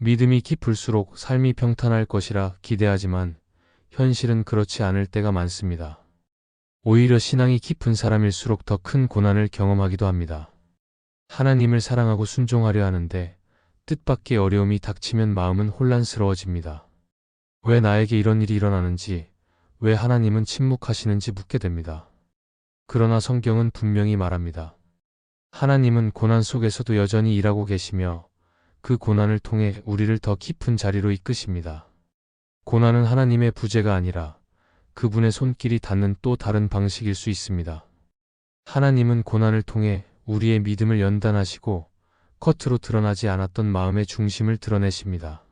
믿음이 깊을수록 삶이 평탄할 것이라 기대하지만 현실은 그렇지 않을 때가 많습니다. 오히려 신앙이 깊은 사람일수록 더 큰 고난을 경험하기도 합니다. 하나님을 사랑하고 순종하려 하는데 뜻밖의 어려움이 닥치면 마음은 혼란스러워집니다. 왜 나에게 이런 일이 일어나는지, 왜 하나님은 침묵하시는지 묻게 됩니다. 그러나 성경은 분명히 말합니다. 하나님은 고난 속에서도 여전히 일하고 계시며 그 고난을 통해 우리를 더 깊은 자리로 이끄십니다. 고난은 하나님의 부재가 아니라 그분의 손길이 닿는 또 다른 방식일 수 있습니다. 하나님은 고난을 통해 우리의 믿음을 연단하시고 겉으로 드러나지 않았던 마음의 중심을 드러내십니다.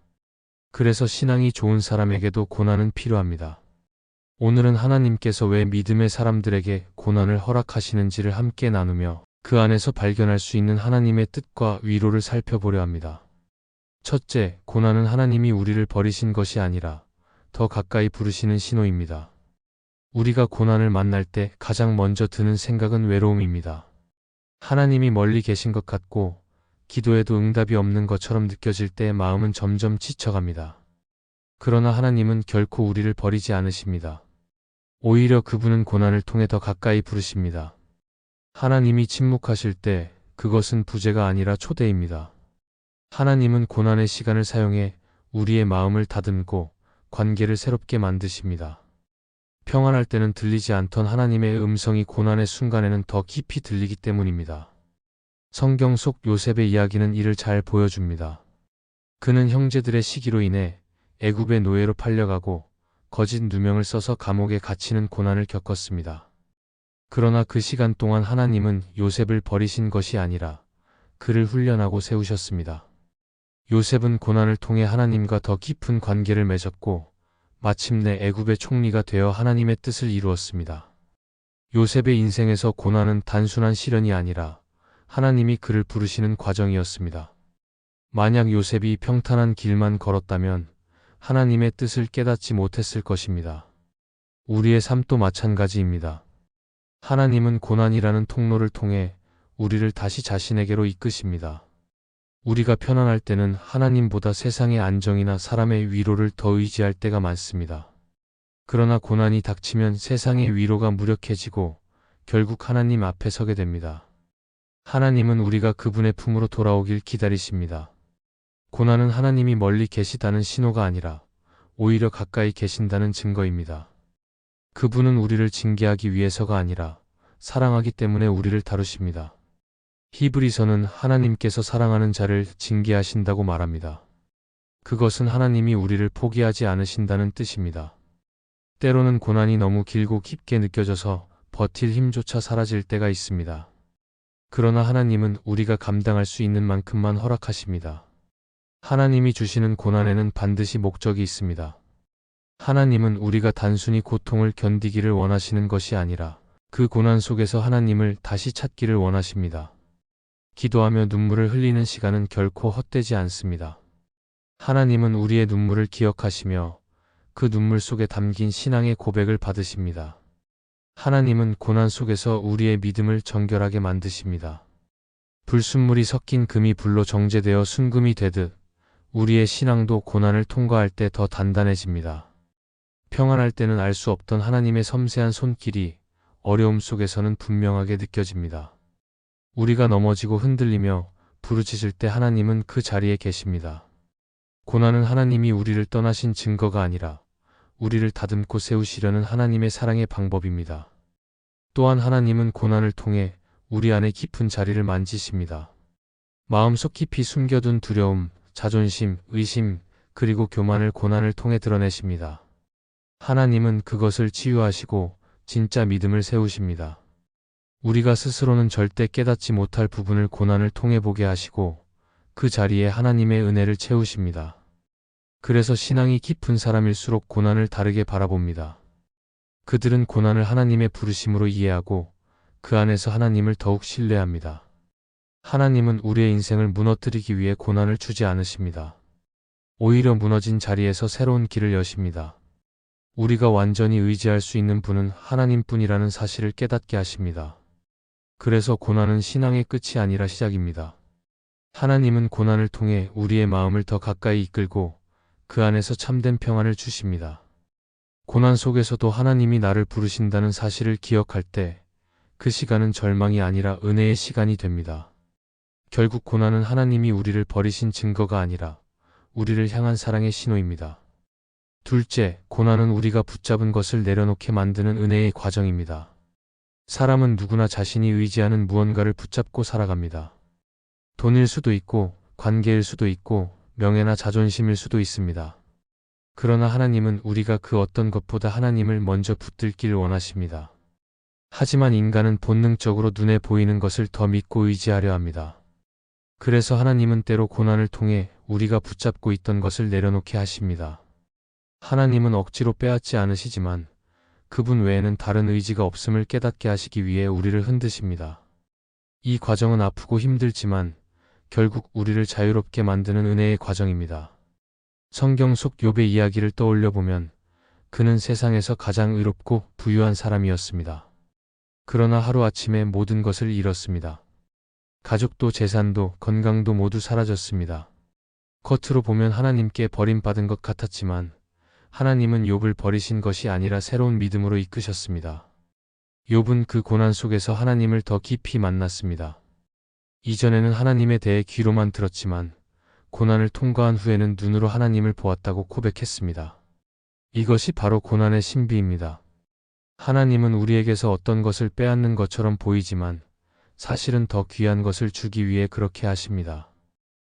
그래서 신앙이 좋은 사람에게도 고난은 필요합니다. 오늘은 하나님께서 왜 믿음의 사람들에게 고난을 허락하시는지를 함께 나누며 그 안에서 발견할 수 있는 하나님의 뜻과 위로를 살펴보려 합니다. 첫째, 고난은 하나님이 우리를 버리신 것이 아니라 더 가까이 부르시는 신호입니다. 우리가 고난을 만날 때 가장 먼저 드는 생각은 외로움입니다. 하나님이 멀리 계신 것 같고 기도에도 응답이 없는 것처럼 느껴질 때 마음은 점점 지쳐갑니다. 그러나 하나님은 결코 우리를 버리지 않으십니다. 오히려 그분은 고난을 통해 더 가까이 부르십니다. 하나님이 침묵하실 때 그것은 부재가 아니라 초대입니다. 하나님은 고난의 시간을 사용해 우리의 마음을 다듬고 관계를 새롭게 만드십니다. 평안할 때는 들리지 않던 하나님의 음성이 고난의 순간에는 더 깊이 들리기 때문입니다. 성경 속 요셉의 이야기는 이를 잘 보여줍니다. 그는 형제들의 시기로 인해 애굽의 노예로 팔려가고 거짓 누명을 써서 감옥에 갇히는 고난을 겪었습니다. 그러나 그 시간 동안 하나님은 요셉을 버리신 것이 아니라 그를 훈련하고 세우셨습니다. 요셉은 고난을 통해 하나님과 더 깊은 관계를 맺었고 마침내 애굽의 총리가 되어 하나님의 뜻을 이루었습니다. 요셉의 인생에서 고난은 단순한 시련이 아니라 하나님이 그를 부르시는 과정이었습니다. 만약 요셉이 평탄한 길만 걸었다면 하나님의 뜻을 깨닫지 못했을 것입니다. 우리의 삶도 마찬가지입니다. 하나님은 고난이라는 통로를 통해 우리를 다시 자신에게로 이끄십니다. 우리가 편안할 때는 하나님보다 세상의 안정이나 사람의 위로를 더 의지할 때가 많습니다. 그러나 고난이 닥치면 세상의 위로가 무력해지고 결국 하나님 앞에 서게 됩니다. 하나님은 우리가 그분의 품으로 돌아오길 기다리십니다. 고난은 하나님이 멀리 계시다는 신호가 아니라 오히려 가까이 계신다는 증거입니다. 그분은 우리를 징계하기 위해서가 아니라 사랑하기 때문에 우리를 다루십니다. 히브리서는 하나님께서 사랑하는 자를 징계하신다고 말합니다. 그것은 하나님이 우리를 포기하지 않으신다는 뜻입니다. 때로는 고난이 너무 길고 깊게 느껴져서 버틸 힘조차 사라질 때가 있습니다. 그러나 하나님은 우리가 감당할 수 있는 만큼만 허락하십니다. 하나님이 주시는 고난에는 반드시 목적이 있습니다. 하나님은 우리가 단순히 고통을 견디기를 원하시는 것이 아니라 그 고난 속에서 하나님을 다시 찾기를 원하십니다. 기도하며 눈물을 흘리는 시간은 결코 헛되지 않습니다. 하나님은 우리의 눈물을 기억하시며 그 눈물 속에 담긴 신앙의 고백을 받으십니다. 하나님은 고난 속에서 우리의 믿음을 정결하게 만드십니다. 불순물이 섞인 금이 불로 정제되어 순금이 되듯 우리의 신앙도 고난을 통과할 때 더 단단해집니다. 평안할 때는 알 수 없던 하나님의 섬세한 손길이 어려움 속에서는 분명하게 느껴집니다. 우리가 넘어지고 흔들리며 부르짖을 때 하나님은 그 자리에 계십니다. 고난은 하나님이 우리를 떠나신 증거가 아니라 우리를 다듬고 세우시려는 하나님의 사랑의 방법입니다. 또한 하나님은 고난을 통해 우리 안에 깊은 자리를 만지십니다. 마음속 깊이 숨겨둔 두려움, 자존심, 의심, 그리고 교만을 고난을 통해 드러내십니다. 하나님은 그것을 치유하시고 진짜 믿음을 세우십니다. 우리가 스스로는 절대 깨닫지 못할 부분을 고난을 통해 보게 하시고 그 자리에 하나님의 은혜를 채우십니다. 그래서 신앙이 깊은 사람일수록 고난을 다르게 바라봅니다. 그들은 고난을 하나님의 부르심으로 이해하고 그 안에서 하나님을 더욱 신뢰합니다. 하나님은 우리의 인생을 무너뜨리기 위해 고난을 주지 않으십니다. 오히려 무너진 자리에서 새로운 길을 여십니다. 우리가 완전히 의지할 수 있는 분은 하나님뿐이라는 사실을 깨닫게 하십니다. 그래서 고난은 신앙의 끝이 아니라 시작입니다. 하나님은 고난을 통해 우리의 마음을 더 가까이 이끌고 그 안에서 참된 평안을 주십니다. 고난 속에서도 하나님이 나를 부르신다는 사실을 기억할 때 그 시간은 절망이 아니라 은혜의 시간이 됩니다. 결국 고난은 하나님이 우리를 버리신 증거가 아니라 우리를 향한 사랑의 신호입니다. 둘째, 고난은 우리가 붙잡은 것을 내려놓게 만드는 은혜의 과정입니다. 사람은 누구나 자신이 의지하는 무언가를 붙잡고 살아갑니다. 돈일 수도 있고, 관계일 수도 있고, 명예나 자존심일 수도 있습니다. 그러나 하나님은 우리가 그 어떤 것보다 하나님을 먼저 붙들기를 원하십니다. 하지만 인간은 본능적으로 눈에 보이는 것을 더 믿고 의지하려 합니다. 그래서 하나님은 때로 고난을 통해 우리가 붙잡고 있던 것을 내려놓게 하십니다. 하나님은 억지로 빼앗지 않으시지만 그분 외에는 다른 의지가 없음을 깨닫게 하시기 위해 우리를 흔드십니다. 이 과정은 아프고 힘들지만 결국 우리를 자유롭게 만드는 은혜의 과정입니다. 성경 속 욥의 이야기를 떠올려 보면 그는 세상에서 가장 의롭고 부유한 사람이었습니다. 그러나 하루아침에 모든 것을 잃었습니다. 가족도 재산도 건강도 모두 사라졌습니다. 겉으로 보면 하나님께 버림받은 것 같았지만 하나님은 욥을 버리신 것이 아니라 새로운 믿음으로 이끄셨습니다. 욥은 그 고난 속에서 하나님을 더 깊이 만났습니다. 이전에는 하나님에 대해 귀로만 들었지만 고난을 통과한 후에는 눈으로 하나님을 보았다고 고백했습니다. 이것이 바로 고난의 신비입니다. 하나님은 우리에게서 어떤 것을 빼앗는 것처럼 보이지만 사실은 더 귀한 것을 주기 위해 그렇게 하십니다.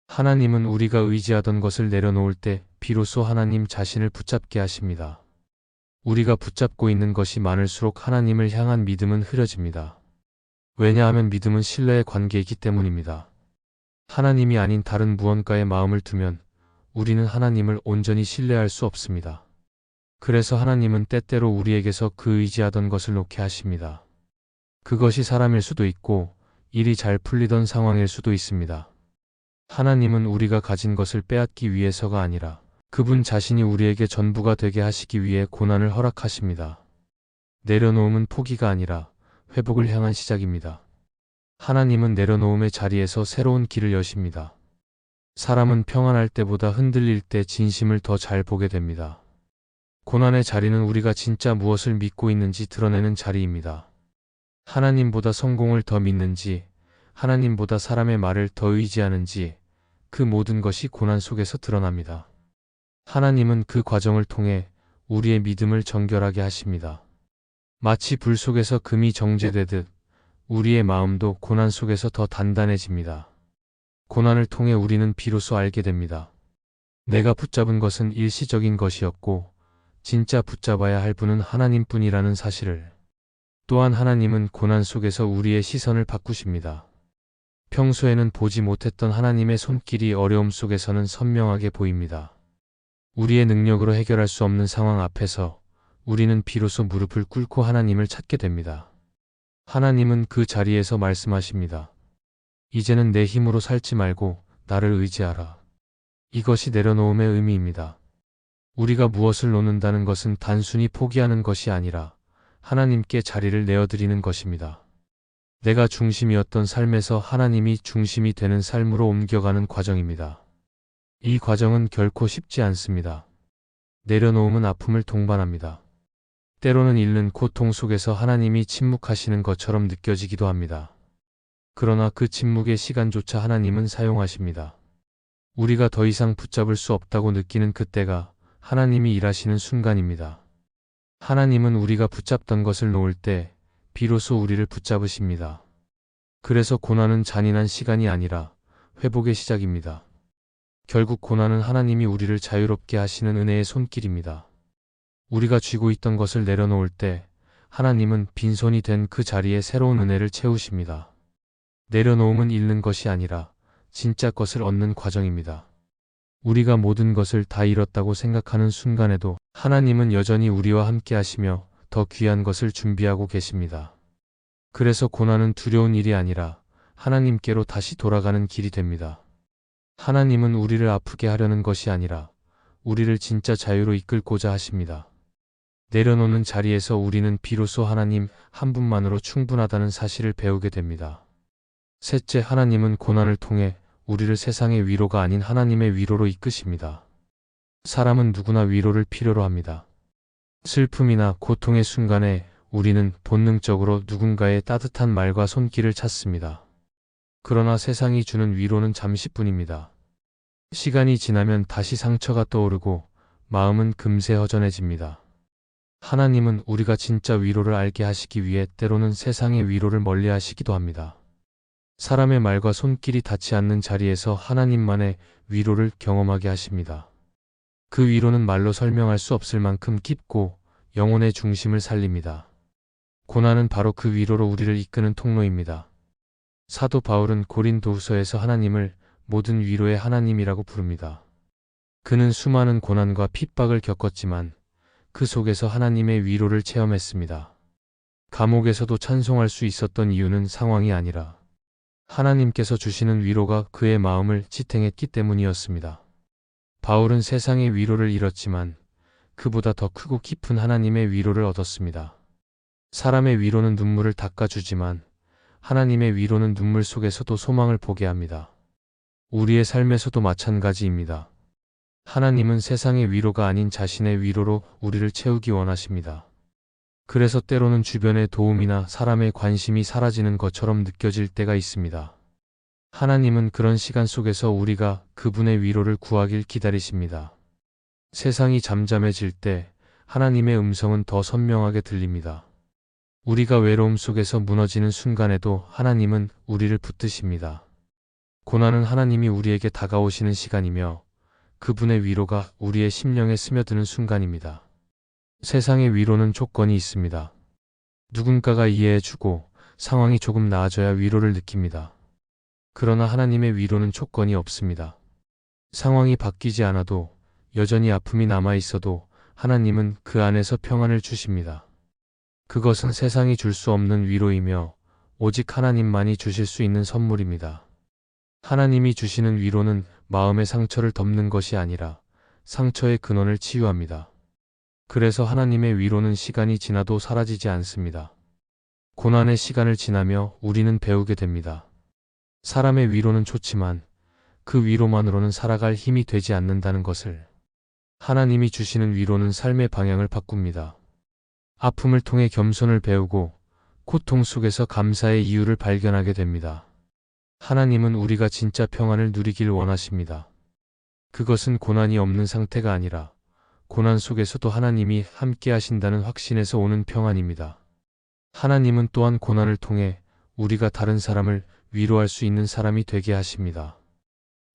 하나님은 우리가 의지하던 것을 내려놓을 때 비로소 하나님 자신을 붙잡게 하십니다. 우리가 붙잡고 있는 것이 많을수록 하나님을 향한 믿음은 흐려집니다. 왜냐하면 믿음은 신뢰의 관계이기 때문입니다. 하나님이 아닌 다른 무언가에 마음을 두면 우리는 하나님을 온전히 신뢰할 수 없습니다. 그래서 하나님은 때때로 우리에게서 그 의지하던 것을 놓게 하십니다. 그것이 사람일 수도 있고 일이 잘 풀리던 상황일 수도 있습니다. 하나님은 우리가 가진 것을 빼앗기 위해서가 아니라 그분 자신이 우리에게 전부가 되게 하시기 위해 고난을 허락하십니다. 내려놓음은 포기가 아니라 회복을 향한 시작입니다. 하나님은 내려놓음의 자리에서 새로운 길을 여십니다. 사람은 평안할 때보다 흔들릴 때 진심을 더 잘 보게 됩니다. 고난의 자리는 우리가 진짜 무엇을 믿고 있는지 드러내는 자리입니다. 하나님보다 성공을 더 믿는지, 하나님보다 사람의 말을 더 의지하는지 그 모든 것이 고난 속에서 드러납니다. 하나님은 그 과정을 통해 우리의 믿음을 정결하게 하십니다. 마치 불 속에서 금이 정제되듯 우리의 마음도 고난 속에서 더 단단해집니다. 고난을 통해 우리는 비로소 알게 됩니다. 내가 붙잡은 것은 일시적인 것이었고 진짜 붙잡아야 할 분은 하나님뿐이라는 사실을. 또한 하나님은 고난 속에서 우리의 시선을 바꾸십니다. 평소에는 보지 못했던 하나님의 손길이 어려움 속에서는 선명하게 보입니다. 우리의 능력으로 해결할 수 없는 상황 앞에서 우리는 비로소 무릎을 꿇고 하나님을 찾게 됩니다. 하나님은 그 자리에서 말씀하십니다. 이제는 내 힘으로 살지 말고 나를 의지하라. 이것이 내려놓음의 의미입니다. 우리가 무엇을 놓는다는 것은 단순히 포기하는 것이 아니라 하나님께 자리를 내어드리는 것입니다. 내가 중심이었던 삶에서 하나님이 중심이 되는 삶으로 옮겨가는 과정입니다. 이 과정은 결코 쉽지 않습니다. 내려놓음은 아픔을 동반합니다. 때로는 잃는 고통 속에서 하나님이 침묵하시는 것처럼 느껴지기도 합니다. 그러나 그 침묵의 시간조차 하나님은 사용하십니다. 우리가 더 이상 붙잡을 수 없다고 느끼는 그때가 하나님이 일하시는 순간입니다. 하나님은 우리가 붙잡던 것을 놓을 때 비로소 우리를 붙잡으십니다. 그래서 고난은 잔인한 시간이 아니라 회복의 시작입니다. 결국 고난은 하나님이 우리를 자유롭게 하시는 은혜의 손길입니다. 우리가 쥐고 있던 것을 내려놓을 때 하나님은 빈손이 된 그 자리에 새로운 은혜를 채우십니다. 내려놓음은 잃는 것이 아니라 진짜 것을 얻는 과정입니다. 우리가 모든 것을 다 잃었다고 생각하는 순간에도 하나님은 여전히 우리와 함께 하시며 더 귀한 것을 준비하고 계십니다. 그래서 고난은 두려운 일이 아니라 하나님께로 다시 돌아가는 길이 됩니다. 하나님은 우리를 아프게 하려는 것이 아니라 우리를 진짜 자유로 이끌고자 하십니다. 내려놓는 자리에서 우리는 비로소 하나님 한 분만으로 충분하다는 사실을 배우게 됩니다. 셋째, 하나님은 고난을 통해 우리를 세상의 위로가 아닌 하나님의 위로로 이끄십니다. 사람은 누구나 위로를 필요로 합니다. 슬픔이나 고통의 순간에 우리는 본능적으로 누군가의 따뜻한 말과 손길을 찾습니다. 그러나 세상이 주는 위로는 잠시뿐입니다. 시간이 지나면 다시 상처가 떠오르고 마음은 금세 허전해집니다. 하나님은 우리가 진짜 위로를 알게 하시기 위해 때로는 세상의 위로를 멀리 하시기도 합니다. 사람의 말과 손길이 닿지 않는 자리에서 하나님만의 위로를 경험하게 하십니다. 그 위로는 말로 설명할 수 없을 만큼 깊고 영혼의 중심을 살립니다. 고난은 바로 그 위로로 우리를 이끄는 통로입니다. 사도 바울은 고린도후서에서 하나님을 모든 위로의 하나님이라고 부릅니다. 그는 수많은 고난과 핍박을 겪었지만 그 속에서 하나님의 위로를 체험했습니다. 감옥에서도 찬송할 수 있었던 이유는 상황이 아니라 하나님께서 주시는 위로가 그의 마음을 지탱했기 때문이었습니다. 바울은 세상의 위로를 잃었지만 그보다 더 크고 깊은 하나님의 위로를 얻었습니다. 사람의 위로는 눈물을 닦아주지만 하나님의 위로는 눈물 속에서도 소망을 보게 합니다. 우리의 삶에서도 마찬가지입니다. 하나님은 세상의 위로가 아닌 자신의 위로로 우리를 채우기 원하십니다. 그래서 때로는 주변의 도움이나 사람의 관심이 사라지는 것처럼 느껴질 때가 있습니다. 하나님은 그런 시간 속에서 우리가 그분의 위로를 구하길 기다리십니다. 세상이 잠잠해질 때 하나님의 음성은 더 선명하게 들립니다. 우리가 외로움 속에서 무너지는 순간에도 하나님은 우리를 붙드십니다. 고난은 하나님이 우리에게 다가오시는 시간이며 그분의 위로가 우리의 심령에 스며드는 순간입니다. 세상의 위로는 조건이 있습니다. 누군가가 이해해주고 상황이 조금 나아져야 위로를 느낍니다. 그러나 하나님의 위로는 조건이 없습니다. 상황이 바뀌지 않아도 여전히 아픔이 남아있어도 하나님은 그 안에서 평안을 주십니다. 그것은 세상이 줄 수 없는 위로이며 오직 하나님만이 주실 수 있는 선물입니다. 하나님이 주시는 위로는 마음의 상처를 덮는 것이 아니라 상처의 근원을 치유합니다. 그래서 하나님의 위로는 시간이 지나도 사라지지 않습니다. 고난의 시간을 지나며 우리는 배우게 됩니다. 사람의 위로는 좋지만 그 위로만으로는 살아갈 힘이 되지 않는다는 것을. 하나님이 주시는 위로는 삶의 방향을 바꿉니다. 아픔을 통해 겸손을 배우고 고통 속에서 감사의 이유를 발견하게 됩니다. 하나님은 우리가 진짜 평안을 누리길 원하십니다. 그것은 고난이 없는 상태가 아니라 고난 속에서도 하나님이 함께 하신다는 확신에서 오는 평안입니다. 하나님은 또한 고난을 통해 우리가 다른 사람을 위로할 수 있는 사람이 되게 하십니다.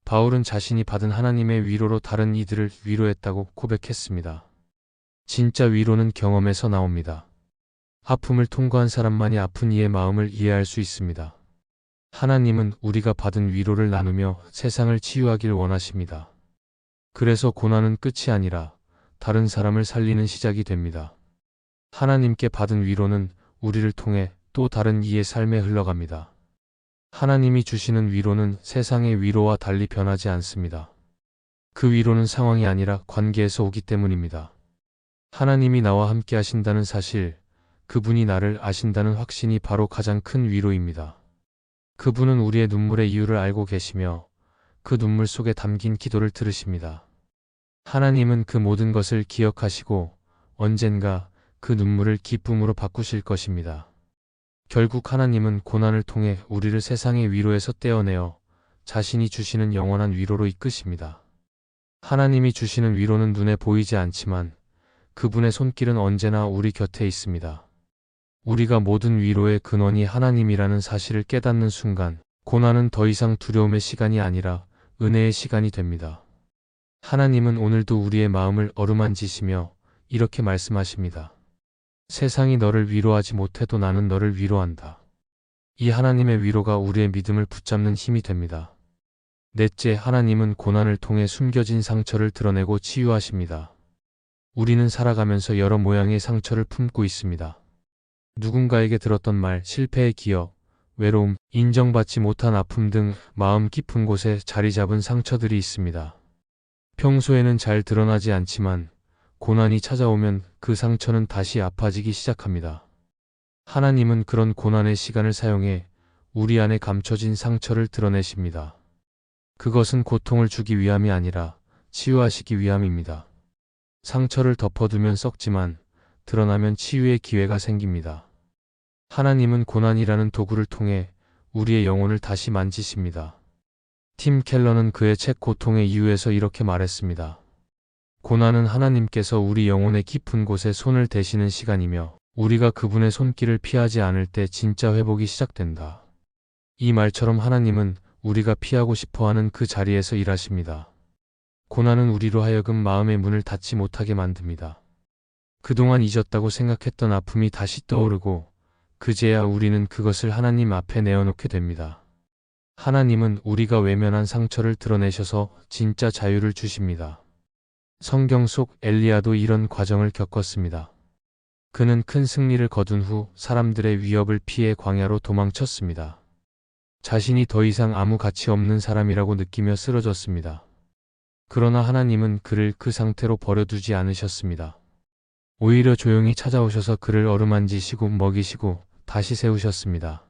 바울은 자신이 받은 하나님의 위로로 다른 이들을 위로했다고 고백했습니다. 진짜 위로는 경험에서 나옵니다. 아픔을 통과한 사람만이 아픈 이의 마음을 이해할 수 있습니다. 하나님은 우리가 받은 위로를 나누며 세상을 치유하길 원하십니다. 그래서 고난은 끝이 아니라 다른 사람을 살리는 시작이 됩니다. 하나님께 받은 위로는 우리를 통해 또 다른 이의 삶에 흘러갑니다. 하나님이 주시는 위로는 세상의 위로와 달리 변하지 않습니다. 그 위로는 상황이 아니라 관계에서 오기 때문입니다. 하나님이 나와 함께 하신다는 사실, 그분이 나를 아신다는 확신이 바로 가장 큰 위로입니다. 그분은 우리의 눈물의 이유를 알고 계시며 그 눈물 속에 담긴 기도를 들으십니다. 하나님은 그 모든 것을 기억하시고 언젠가 그 눈물을 기쁨으로 바꾸실 것입니다. 결국 하나님은 고난을 통해 우리를 세상의 위로에서 떼어내어 자신이 주시는 영원한 위로로 이끄십니다. 하나님이 주시는 위로는 눈에 보이지 않지만 그분의 손길은 언제나 우리 곁에 있습니다. 우리가 모든 위로의 근원이 하나님이라는 사실을 깨닫는 순간 고난은 더 이상 두려움의 시간이 아니라 은혜의 시간이 됩니다. 하나님은 오늘도 우리의 마음을 어루만지시며 이렇게 말씀하십니다. 세상이 너를 위로하지 못해도 나는 너를 위로한다. 이 하나님의 위로가 우리의 믿음을 붙잡는 힘이 됩니다. 넷째, 하나님은 고난을 통해 숨겨진 상처를 드러내고 치유하십니다. 우리는 살아가면서 여러 모양의 상처를 품고 있습니다. 누군가에게 들었던 말, 실패의 기억, 외로움, 인정받지 못한 아픔 등 마음 깊은 곳에 자리 잡은 상처들이 있습니다. 평소에는 잘 드러나지 않지만 고난이 찾아오면 그 상처는 다시 아파지기 시작합니다. 하나님은 그런 고난의 시간을 사용해 우리 안에 감춰진 상처를 드러내십니다. 그것은 고통을 주기 위함이 아니라 치유하시기 위함입니다. 상처를 덮어두면 썩지만 드러나면 치유의 기회가 생깁니다. 하나님은 고난이라는 도구를 통해 우리의 영혼을 다시 만지십니다. 팀 켈러는 그의 책 고통의 이유에서 이렇게 말했습니다. 고난은 하나님께서 우리 영혼의 깊은 곳에 손을 대시는 시간이며 우리가 그분의 손길을 피하지 않을 때 진짜 회복이 시작된다. 이 말처럼 하나님은 우리가 피하고 싶어하는 그 자리에서 일하십니다. 고난은 우리로 하여금 마음의 문을 닫지 못하게 만듭니다. 그동안 잊었다고 생각했던 아픔이 다시 떠오르고 그제야 우리는 그것을 하나님 앞에 내어놓게 됩니다. 하나님은 우리가 외면한 상처를 드러내셔서 진짜 자유를 주십니다. 성경 속 엘리야도 이런 과정을 겪었습니다. 그는 큰 승리를 거둔 후 사람들의 위협을 피해 광야로 도망쳤습니다. 자신이 더 이상 아무 가치 없는 사람이라고 느끼며 쓰러졌습니다. 그러나 하나님은 그를 그 상태로 버려두지 않으셨습니다. 오히려 조용히 찾아오셔서 그를 어루만지시고 먹이시고 다시 세우셨습니다.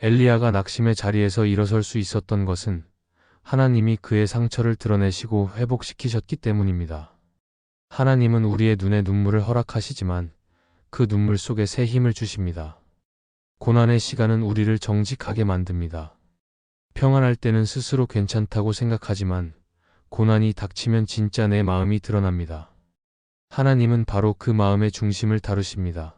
엘리야가 낙심의 자리에서 일어설 수 있었던 것은 하나님이 그의 상처를 드러내시고 회복시키셨기 때문입니다. 하나님은 우리의 눈에 눈물을 허락하시지만 그 눈물 속에 새 힘을 주십니다. 고난의 시간은 우리를 정직하게 만듭니다. 평안할 때는 스스로 괜찮다고 생각하지만 고난이 닥치면 진짜 내 마음이 드러납니다. 하나님은 바로 그 마음의 중심을 다루십니다.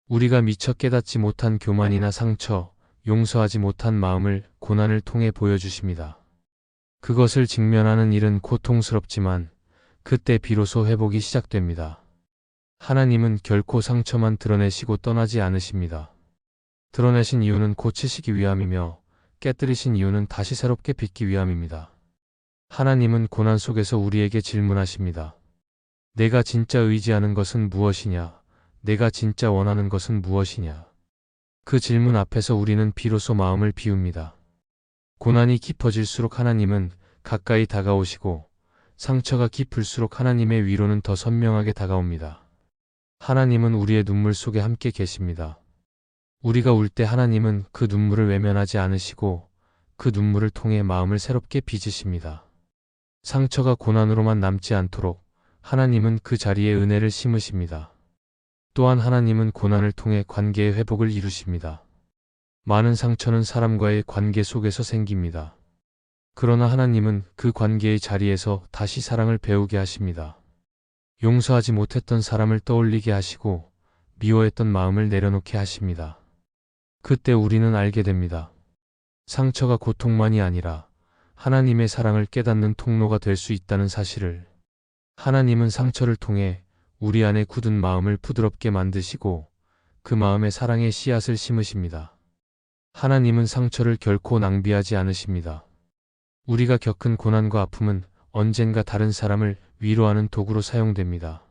우리가 미처 깨닫지 못한 교만이나 상처, 용서하지 못한 마음을 고난을 통해 보여주십니다. 그것을 직면하는 일은 고통스럽지만 그때 비로소 회복이 시작됩니다. 하나님은 결코 상처만 드러내시고 떠나지 않으십니다. 드러내신 이유는 고치시기 위함이며 깨뜨리신 이유는 다시 새롭게 빚기 위함입니다. 하나님은 고난 속에서 우리에게 질문하십니다. 내가 진짜 의지하는 것은 무엇이냐? 내가 진짜 원하는 것은 무엇이냐? 그 질문 앞에서 우리는 비로소 마음을 비웁니다. 고난이 깊어질수록 하나님은 가까이 다가오시고 상처가 깊을수록 하나님의 위로는 더 선명하게 다가옵니다. 하나님은 우리의 눈물 속에 함께 계십니다. 우리가 울 때 하나님은 그 눈물을 외면하지 않으시고 그 눈물을 통해 마음을 새롭게 빚으십니다. 상처가 고난으로만 남지 않도록 하나님은 그 자리에 은혜를 심으십니다. 또한 하나님은 고난을 통해 관계의 회복을 이루십니다. 많은 상처는 사람과의 관계 속에서 생깁니다. 그러나 하나님은 그 관계의 자리에서 다시 사랑을 배우게 하십니다. 용서하지 못했던 사람을 떠올리게 하시고 미워했던 마음을 내려놓게 하십니다. 그때 우리는 알게 됩니다. 상처가 고통만이 아니라 하나님의 사랑을 깨닫는 통로가 될 수 있다는 사실을. 하나님은 상처를 통해 우리 안에 굳은 마음을 부드럽게 만드시고 그 마음에 사랑의 씨앗을 심으십니다. 하나님은 상처를 결코 낭비하지 않으십니다. 우리가 겪은 고난과 아픔은 언젠가 다른 사람을 위로하는 도구로 사용됩니다.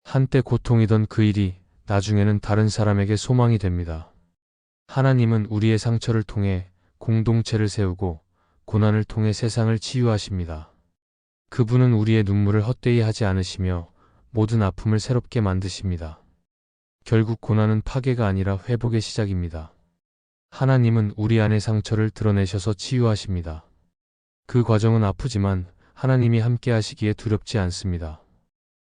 한때 고통이던 그 일이 나중에는 다른 사람에게 소망이 됩니다. 하나님은 우리의 상처를 통해 공동체를 세우고 고난을 통해 세상을 치유하십니다. 그분은 우리의 눈물을 헛되이 하지 않으시며 모든 아픔을 새롭게 만드십니다. 결국 고난은 파괴가 아니라 회복의 시작입니다. 하나님은 우리 안의 상처를 드러내셔서 치유하십니다. 그 과정은 아프지만 하나님이 함께 하시기에 두렵지 않습니다.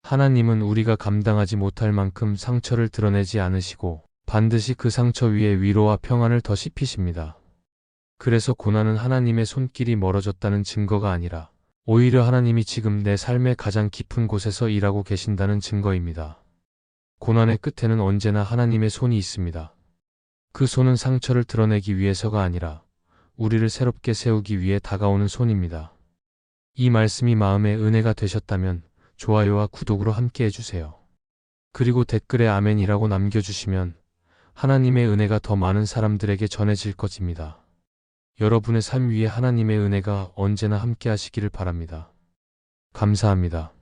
하나님은 우리가 감당하지 못할 만큼 상처를 드러내지 않으시고 반드시 그 상처 위에 위로와 평안을 더 씹히십니다. 그래서 고난은 하나님의 손길이 멀어졌다는 증거가 아니라 오히려 하나님이 지금 내 삶의 가장 깊은 곳에서 일하고 계신다는 증거입니다. 고난의 끝에는 언제나 하나님의 손이 있습니다. 그 손은 상처를 드러내기 위해서가 아니라 우리를 새롭게 세우기 위해 다가오는 손입니다. 이 말씀이 마음의 은혜가 되셨다면 좋아요와 구독으로 함께 해주세요. 그리고 댓글에 아멘이라고 남겨주시면 하나님의 은혜가 더 많은 사람들에게 전해질 것입니다. 여러분의 삶 위에 하나님의 은혜가 언제나 함께 하시기를 바랍니다. 감사합니다.